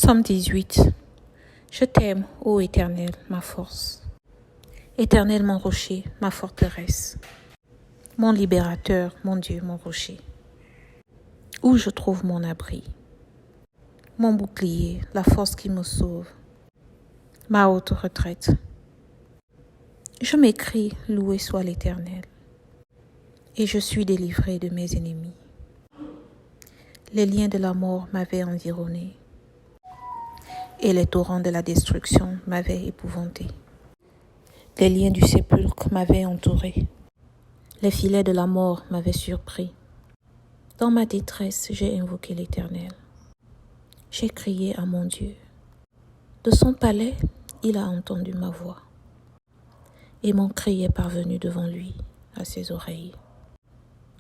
Psaume 18. Je t'aime, ô Éternel, ma force. Éternel, mon rocher, ma forteresse. Mon libérateur, mon Dieu, mon rocher. Où je trouve mon abri. Mon bouclier, la force qui me sauve. Ma haute retraite. Je m'écrie, loué soit l'Éternel. Et je suis délivré de mes ennemis. Les liens de la mort m'avaient environné. Et les torrents de la destruction m'avaient épouvanté. Les liens du sépulcre m'avaient entouré. Les filets de la mort m'avaient surpris. Dans ma détresse, j'ai invoqué l'Éternel. J'ai crié à mon Dieu. De son palais, il a entendu ma voix. Et mon cri est parvenu devant lui, à ses oreilles.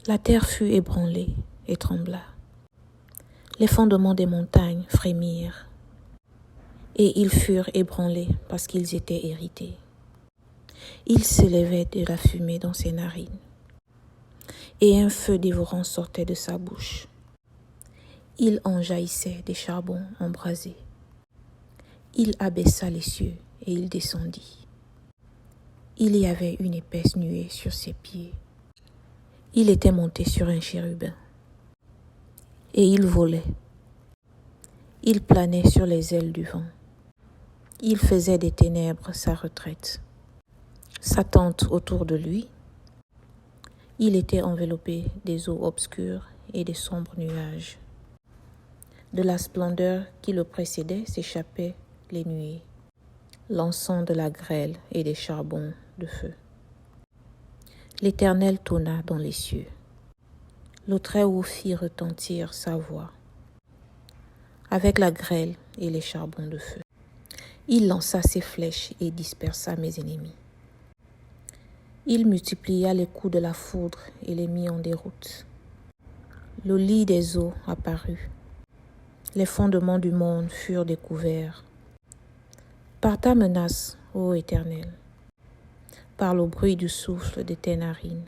La terre fut ébranlée et trembla. Les fondements des montagnes frémirent. Et ils furent ébranlés parce qu'ils étaient irrités. Il s'élevait de la fumée dans ses narines. Et un feu dévorant sortait de sa bouche. Il en jaillissait des charbons embrasés. Il abaissa les cieux et il descendit. Il y avait une épaisse nuée sur ses pieds. Il était monté sur un chérubin. Et il volait. Il planait sur les ailes du vent. Il faisait des ténèbres sa retraite. Sa tente autour de lui. Il était enveloppé des eaux obscures et des sombres nuages. De la splendeur qui le précédait s'échappaient les nuées, l'encens de la grêle et des charbons de feu. L'Éternel tonna dans les cieux. Le Très-Haut fit retentir sa voix, avec la grêle et les charbons de feu. Il lança ses flèches et dispersa mes ennemis. Il multiplia les coups de la foudre et les mit en déroute. Le lit des eaux apparut. Les fondements du monde furent découverts. Par ta menace, ô Éternel, par le bruit du souffle de tes narines.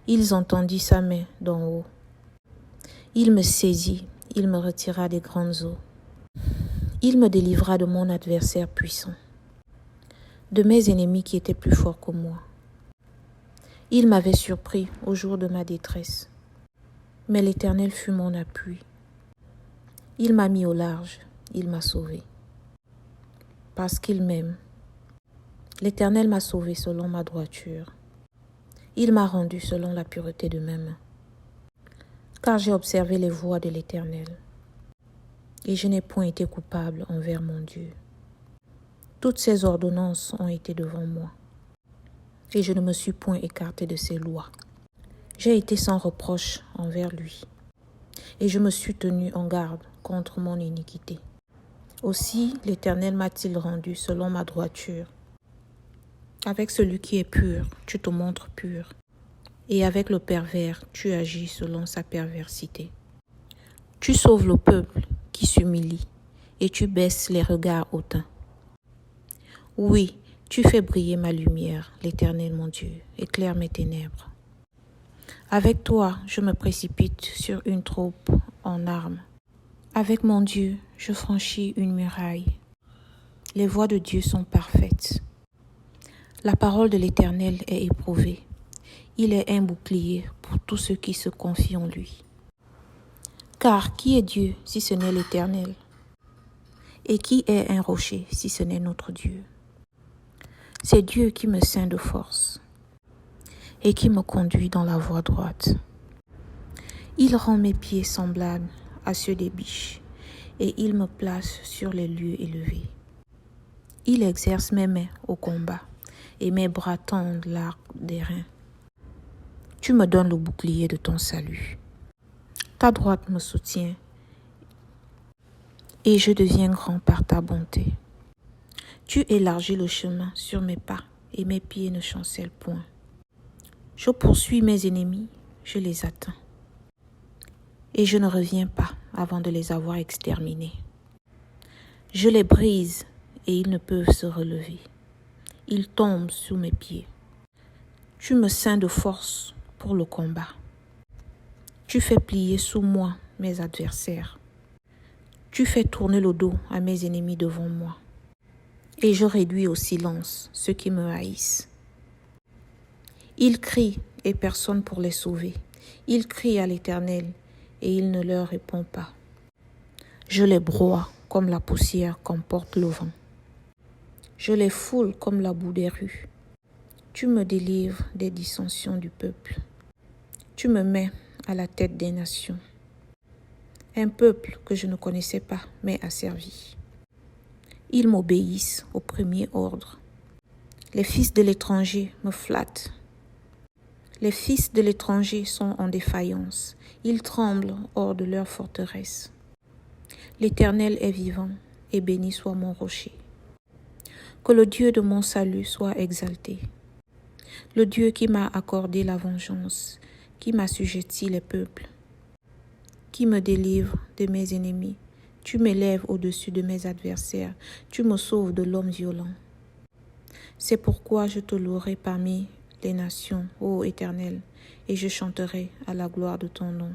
Ils entendirent sa main d'en haut. Il me saisit, il me retira des grandes eaux. Il me délivra de mon adversaire puissant, de mes ennemis qui étaient plus forts que moi. Il m'avait surpris au jour de ma détresse, mais l'Éternel fut mon appui. Il m'a mis au large, il m'a sauvé. Parce qu'il m'aime, l'Éternel m'a sauvé selon ma droiture. Il m'a rendu selon la pureté de mes mains. Car j'ai observé les voies de l'Éternel, et je n'ai point été coupable envers mon Dieu. Toutes ses ordonnances ont été devant moi, et je ne me suis point écarté de ses lois. J'ai été sans reproche envers lui, et je me suis tenu en garde contre mon iniquité. Aussi l'Éternel m'a-t-il rendu selon ma droiture. Avec celui qui est pur, tu te montres pur, et avec le pervers, tu agis selon sa perversité. Tu sauves le peuple qui s'humilie, et tu baisses les regards hautains. Oui, tu fais briller ma lumière, l'Éternel mon Dieu, éclaire mes ténèbres. Avec toi, je me précipite sur une troupe en armes. Avec mon Dieu, je franchis une muraille. Les voies de Dieu sont parfaites. La parole de l'Éternel est éprouvée. Il est un bouclier pour tous ceux qui se confient en lui. Car qui est Dieu si ce n'est l'Éternel? Et qui est un rocher si ce n'est notre Dieu? C'est Dieu qui me ceint de force et qui me conduit dans la voie droite. Il rend mes pieds semblables à ceux des biches et il me place sur les lieux élevés. Il exerce mes mains au combat et mes bras tendent l'arc des reins. Tu me donnes le bouclier de ton salut. Ta droite me soutient et je deviens grand par ta bonté. Tu élargis le chemin sur mes pas et mes pieds ne chancellent point. Je poursuis mes ennemis, je les atteins. Et je ne reviens pas avant de les avoir exterminés. Je les brise et ils ne peuvent se relever. Ils tombent sous mes pieds. Tu me ceins de force pour le combat. Tu fais plier sous moi mes adversaires. Tu fais tourner le dos à mes ennemis devant moi. Et je réduis au silence ceux qui me haïssent. Ils crient et personne pour les sauver. Ils crient à l'Éternel et il ne leur répond pas. Je les broie comme la poussière qu'emporte le vent. Je les foule comme la boue des rues. Tu me délivres des dissensions du peuple. Tu me mets à la tête des nations. Un peuple que je ne connaissais pas m'est asservi. Ils m'obéissent au premier ordre. Les fils de l'étranger me flattent. Les fils de l'étranger sont en défaillance. Ils tremblent hors de leur forteresse. L'Éternel est vivant et béni soit mon rocher. Que le Dieu de mon salut soit exalté. Le Dieu qui m'a accordé la vengeance, qui m'assujettit les peuples, qui me délivre de mes ennemis. Tu m'élèves au-dessus de mes adversaires, tu me sauves de l'homme violent. C'est pourquoi je te louerai parmi les nations, ô Éternel, et je chanterai à la gloire de ton nom.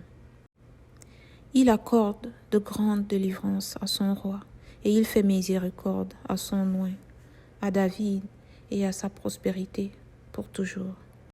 Il accorde de grandes délivrances à son roi, et il fait miséricorde à son oint, à David et à sa prospérité pour toujours.